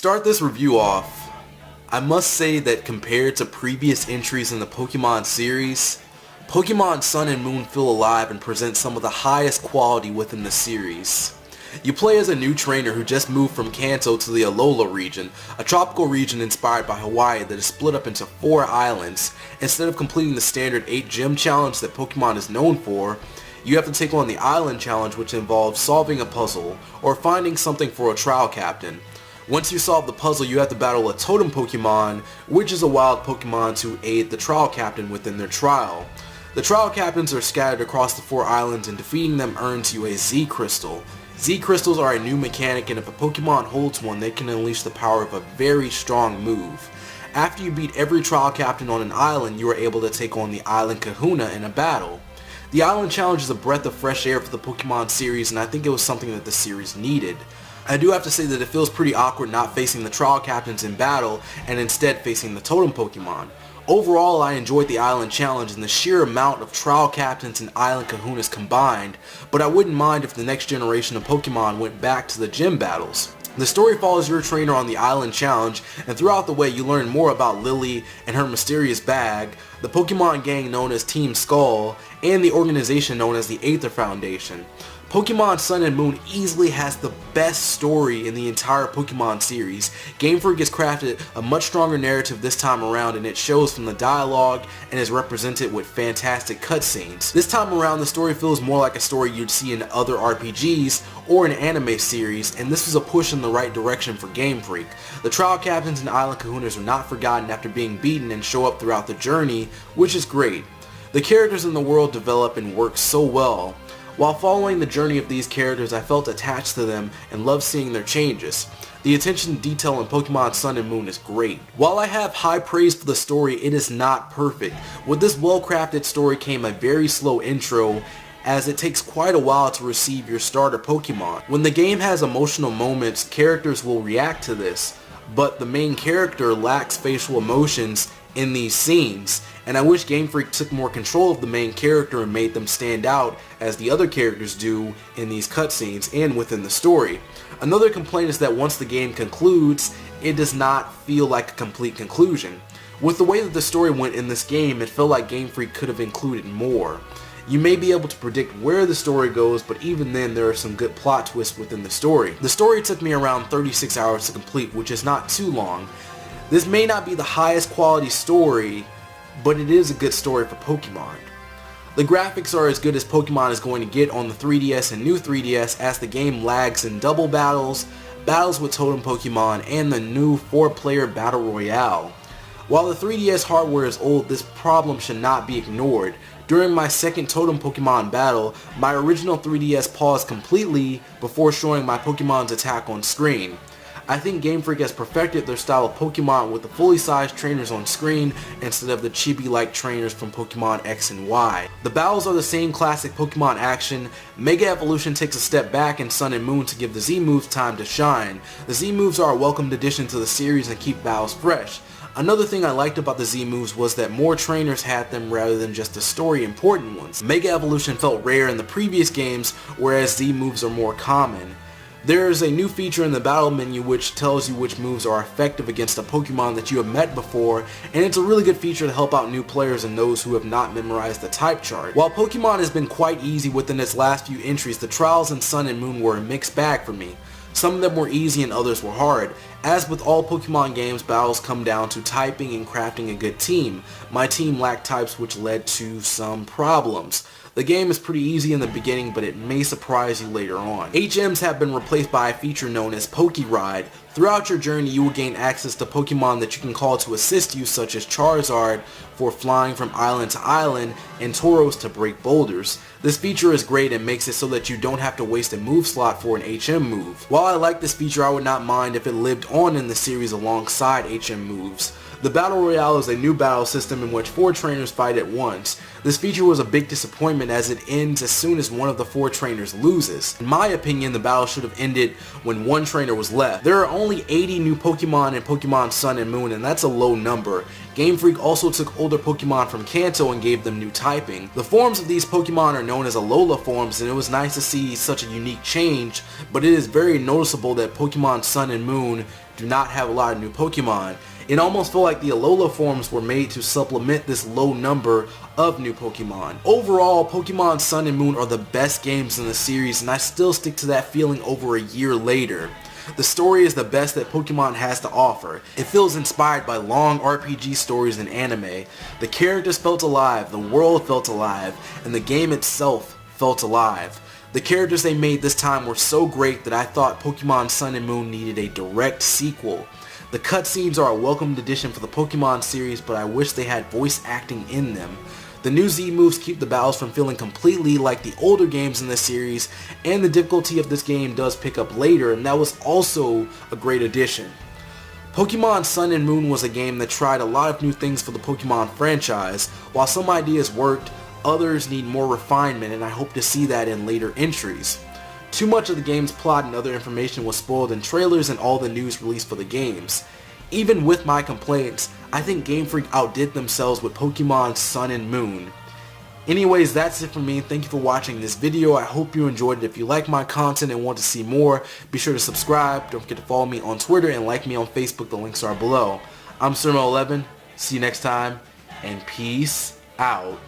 start this review off, I must say that compared to previous entries in the Pokemon series, Pokemon Sun and Moon feel alive and present some of the highest quality within the series. You play as a new trainer who just moved from Kanto to the Alola region, a tropical region inspired by Hawaii that is split up into 4 islands. Instead of completing the standard 8 gym challenge that Pokemon is known for, you have to take on the Island Challenge, which involves solving a puzzle or finding something for a trial captain. Once you solve the puzzle, you have to battle a totem Pokemon, which is a wild Pokemon to aid the trial captain within their trial. The trial captains are scattered across the 4 islands, and defeating them earns you a Z Crystal. Z Crystals are a new mechanic, and if a Pokemon holds one, they can unleash the power of a very strong move. After you beat every trial captain on an island, you are able to take on the Island Kahuna in a battle. The Island Challenge is a breath of fresh air for the Pokemon series, and I think it was something that the series needed. I do have to say that it feels pretty awkward not facing the trial captains in battle and instead facing the totem Pokemon. Overall, I enjoyed the Island Challenge and the sheer amount of trial captains and Island Kahunas combined, but I wouldn't mind if the next generation of Pokemon went back to the gym battles. The story follows your trainer on the Island Challenge, and throughout the way you learn more about Lily and her mysterious bag, the Pokemon gang known as Team Skull, and the organization known as the Aether Foundation. Pokemon Sun and Moon easily has the best story in the entire Pokemon series. Game Freak has crafted a much stronger narrative this time around, and it shows from the dialogue and is represented with fantastic cutscenes. This time around, the story feels more like a story you'd see in other RPGs or an anime series, and this was a push in the right direction for Game Freak. The trial captains and Island Kahunas are not forgotten after being beaten and show up throughout the journey, which is great. The characters in the world develop and work so well. While following the journey of these characters, I felt attached to them and loved seeing their changes. The attention to detail in Pokemon Sun and Moon is great. While I have high praise for the story, it is not perfect. With this well-crafted story came a very slow intro, as it takes quite a while to receive your starter Pokemon. When the game has emotional moments, characters will react to this, but the main character lacks facial emotions in these scenes, and I wish Game Freak took more control of the main character and made them stand out as the other characters do in these cutscenes and within the story. Another complaint is that once the game concludes, it does not feel like a complete conclusion. With the way that the story went in this game, it felt like Game Freak could have included more. You may be able to predict where the story goes, but even then there are some good plot twists within the story. The story took me around 36 hours to complete, which is not too long. This may not be the highest quality story, but it is a good story for Pokemon. The graphics are as good as Pokemon is going to get on the 3DS and new 3DS, as the game lags in double battles, battles with totem Pokemon, and the new 4-player Battle Royale. While the 3DS hardware is old, this problem should not be ignored. During my second totem Pokemon battle, my original 3DS paused completely before showing my Pokemon's attack on screen. I think Game Freak has perfected their style of Pokemon with the fully sized trainers on screen instead of the chibi-like trainers from Pokemon X and Y. The battles are the same classic Pokemon action. Mega Evolution takes a step back in Sun and Moon to give the Z moves time to shine. The Z moves are a welcomed addition to the series and keep battles fresh. Another thing I liked about the Z moves was that more trainers had them rather than just the story important ones. Mega Evolution felt rare in the previous games, whereas Z moves are more common. There is a new feature in the battle menu which tells you which moves are effective against a Pokemon that you have met before, and it's a really good feature to help out new players and those who have not memorized the type chart. While Pokemon has been quite easy within its last few entries, the trials in Sun and Moon were a mixed bag for me. Some of them were easy and others were hard. As with all Pokemon games, battles come down to typing and crafting a good team. My team lacked types, which led to some problems. The game is pretty easy in the beginning, but it may surprise you later on. HMs have been replaced by a feature known as Pokeride. Throughout your journey, you will gain access to Pokemon that you can call to assist you, such as Charizard for flying from island to island, and Tauros to break boulders. This feature is great and makes it so that you don't have to waste a move slot for an HM move. While I like this feature, I would not mind if it lived on in the series alongside HM moves. The Battle Royale is a new battle system in which 4 trainers fight at once. This feature was a big disappointment as it ends as soon as one of the 4 trainers loses. In my opinion, the battle should have ended when 1 trainer was left. There are only 80 new Pokemon in Pokemon Sun and Moon, and that's a low number. Game Freak also took older Pokemon from Kanto and gave them new typing. The forms of these Pokemon are known as Alola forms, and it was nice to see such a unique change, but it is very noticeable that Pokemon Sun and Moon do not have a lot of new Pokemon. It almost felt like the Alola forms were made to supplement this low number of new Pokemon. Overall, Pokemon Sun and Moon are the best games in the series, and I still stick to that feeling over a year later. The story is the best that Pokemon has to offer. It feels inspired by long RPG stories and anime. The characters felt alive, the world felt alive, and the game itself felt alive. The characters they made this time were so great that I thought Pokemon Sun and Moon needed a direct sequel. The cutscenes are a welcomed addition for the Pokemon series, but I wish they had voice acting in them. The new Z moves keep the battles from feeling completely like the older games in the series, and the difficulty of this game does pick up later, and that was also a great addition. Pokemon Sun and Moon was a game that tried a lot of new things for the Pokemon franchise. While some ideas worked, others need more refinement, and I hope to see that in later entries. Too much of the game's plot and other information was spoiled in trailers and all the news released for the games. Even with my complaints, I think Game Freak outdid themselves with Pokemon Sun and Moon. Anyways, that's it for me. Thank you for watching this video. I hope you enjoyed it. If you like my content and want to see more, be sure to subscribe. Don't forget to follow me on Twitter and like me on Facebook. The links are below. I'm Surmo11. See you next time, and peace out.